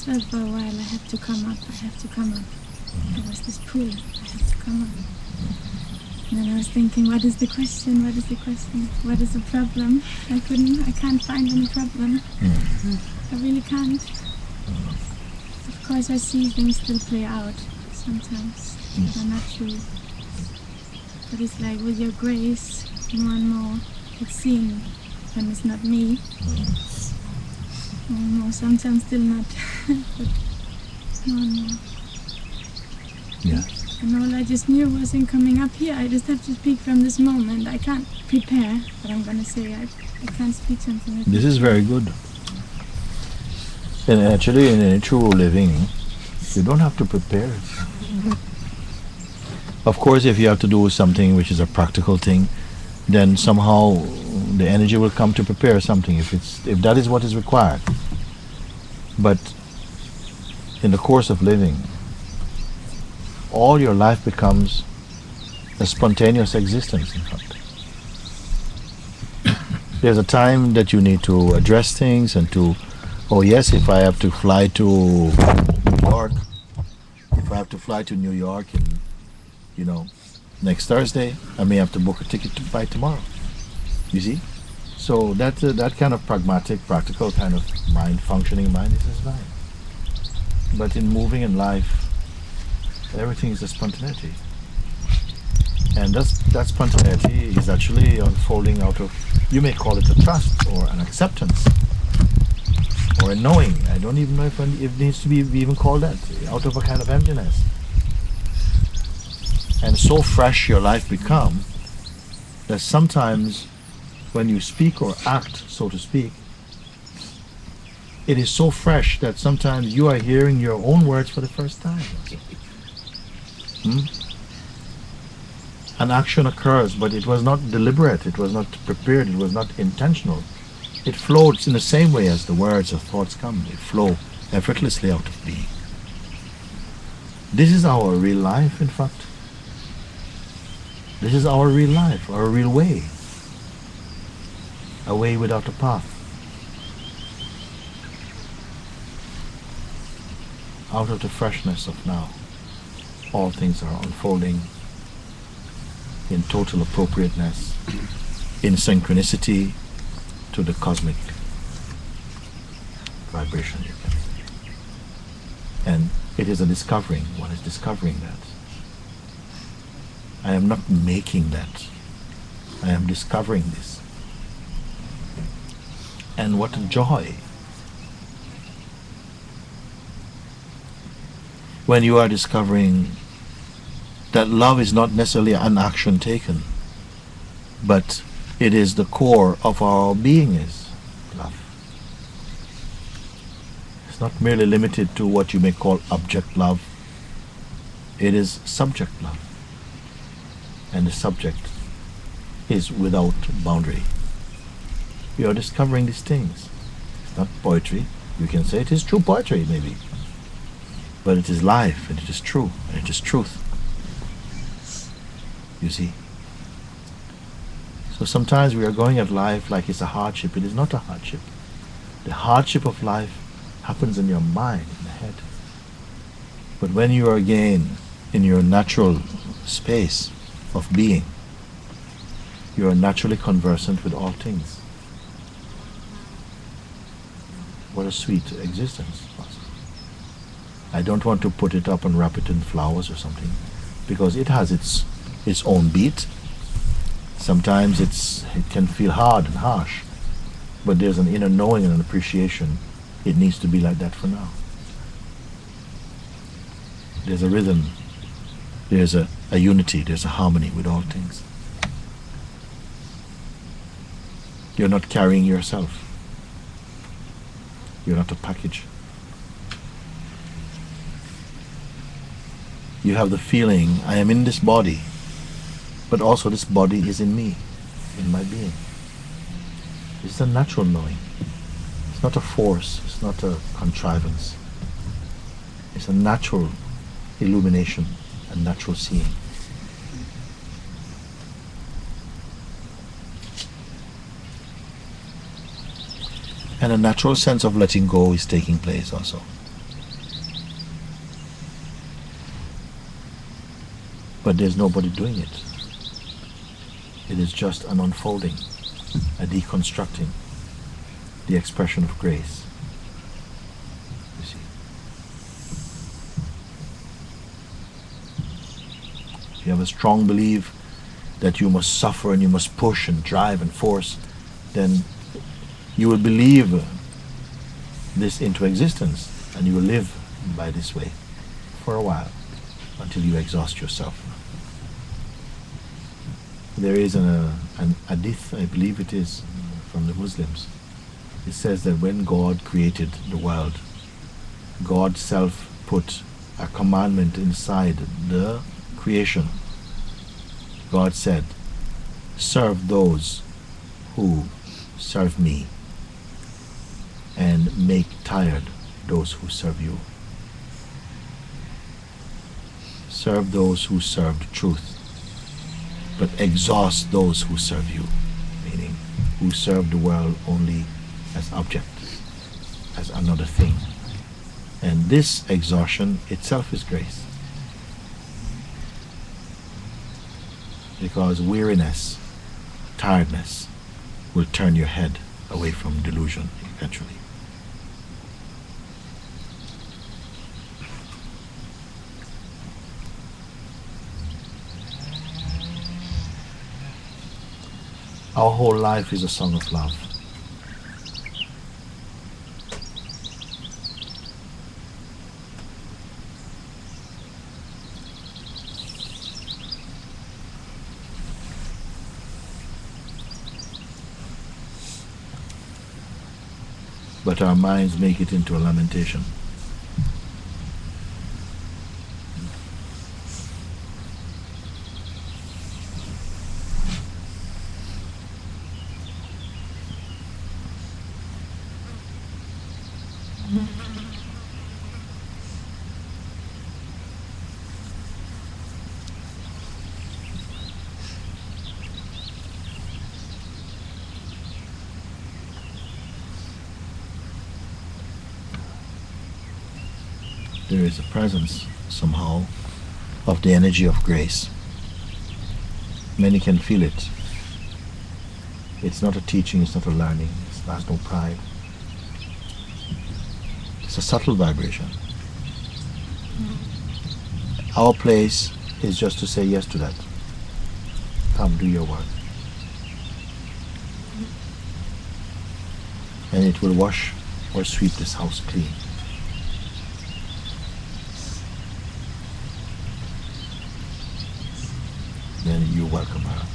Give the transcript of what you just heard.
felt for a while, I have to come up, I have to come up. There was this pull, I have to come up. And then I was thinking, what is the question? What is the question? What is the problem? I can't find any problem. I really can't. Of course I see things still play out sometimes. They're not true. But it's like with your grace, more and more, it's seen when it's not me. More and more, sometimes still not, but more and more. Yeah. And all I just knew wasn't coming up here. I just have to speak from this moment. I can't prepare what I'm going to say. I can't speak something. This is very good. And actually, in a true living, you don't have to prepare. Of course, if you have to do something which is a practical thing, then somehow the energy will come to prepare something if that is what is required. But in the course of living, all your life becomes a spontaneous existence, in fact. There's a time that you need to address things and to, oh yes, if I have to fly to New York, in, next Thursday, I may have to book a ticket by tomorrow. You see? So that kind of pragmatic, practical kind of mind, functioning mind is fine. But in moving in life, everything is a spontaneity. And that spontaneity is actually unfolding out of, you may call it a trust or an acceptance or a knowing. I don't even know if it needs to be even called that, out of a kind of emptiness. And so fresh your life become that sometimes when you speak or act, so to speak, it is so fresh that sometimes you are hearing your own words for the first time. An action occurs, but it was not deliberate, it was not prepared, it was not intentional. It flows in the same way as the words or thoughts come. They flow effortlessly out of being. This is our real life, in fact. This is our real life, our real way. A way without a path. Out of the freshness of now, all things are unfolding in total appropriateness, in synchronicity to the cosmic vibration, you can say. And it is a discovering, one is discovering that. I am not making that. I am discovering this. And what a joy. When you are discovering that love is not necessarily an action taken, but it is the core of our being is love. It's not merely limited to what you may call object love. It is subject love. And the subject is without boundary. We are discovering these things. It's not poetry. You can say it is true poetry, maybe. But it is life, and it is true, and it is truth. You see? So sometimes we are going at life like it's a hardship. It is not a hardship. The hardship of life happens in your mind, in the head. But when you are again in your natural space of being, you are naturally conversant with all things. What a sweet existence. I don't want to put it up and wrap it in flowers or something, because it has its own beat. Sometimes it can feel hard and harsh, but there's an inner knowing and an appreciation. It needs to be like that for now. There's a rhythm, there's a unity, there's a harmony with all things. You're not carrying yourself. You're not a package. You have the feeling, I am in this body, but also this body is in me, in my being. It's a natural knowing. It's not a force, it's not a contrivance. It's a natural illumination, a natural seeing. And a natural sense of letting go is taking place also. But there's nobody doing it. It is just an unfolding, a deconstructing, the expression of grace. You see. If you have a strong belief that you must suffer and you must push and drive and force, then you will believe this into existence, and you will live by this way for a while until you exhaust yourself. There is an hadith, I believe it is, from the Muslims. It says that when God created the world, God self put a commandment inside the creation. God said, serve those who serve me, and make tired those who serve you. Serve those who serve the truth, but exhaust those who serve you, meaning who serve the world only as object, as another thing. And this exhaustion itself is grace. Because weariness, tiredness, will turn your head away from delusion eventually. Our whole life is a song of love. But our minds make it into a lamentation. There is a presence, somehow, of the energy of grace. Many can feel it. It's not a teaching, it's not a learning, it has no pride. It's a subtle vibration. Our place is just to say yes to that. Come, do your work. And it will wash or sweep this house clean. Then you welcome her.